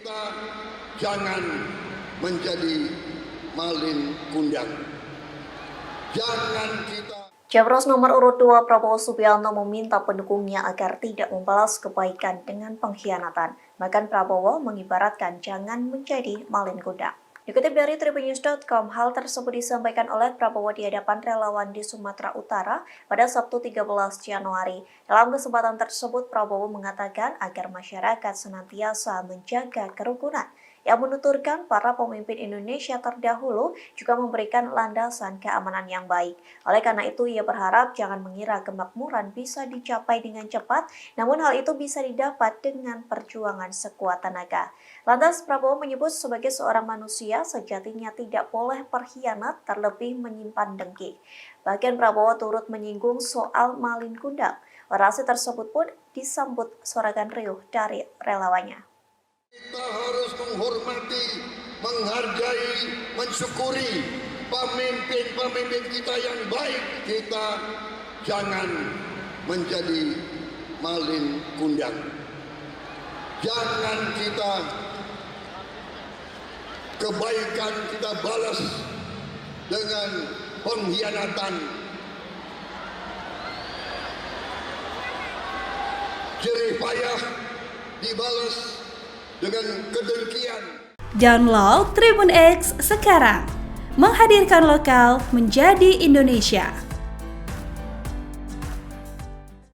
Kita jangan menjadi malin kundang. Jangan kita. Capres nomor urut 2 Prabowo Subianto meminta pendukungnya agar tidak membalas kebaikan dengan pengkhianatan. Bahkan Prabowo mengibaratkan jangan menjadi malin kundang. Dikutip dari tribunnews.com, hal tersebut disampaikan oleh Prabowo di hadapan relawan di Sumatera Utara pada Sabtu 13 Januari. Dalam kesempatan tersebut, Prabowo mengatakan agar masyarakat senantiasa menjaga kerukunan. Yang menuturkan para pemimpin Indonesia terdahulu juga memberikan landasan keamanan yang baik. Oleh karena itu, ia berharap jangan mengira kemakmuran bisa dicapai dengan cepat, namun hal itu bisa didapat dengan perjuangan sekuat tenaga. Lantas, Prabowo menyebut sebagai seorang manusia, sejatinya tidak boleh berkhianat terlebih menyimpan dengki. Bahkan Prabowo turut menyinggung soal malin kundang. Orasi tersebut pun disambut sorakan riuh dari relawannya. Kita harus menghormati, menghargai, mensyukuri pemimpin-pemimpin kita yang baik. Kita jangan menjadi malin kundang. Jangan kita kebaikan kita balas dengan pengkhianatan. Jerih payah dibalas dengan kedengkian. Download Tribun X sekarang, menghadirkan lokal menjadi Indonesia.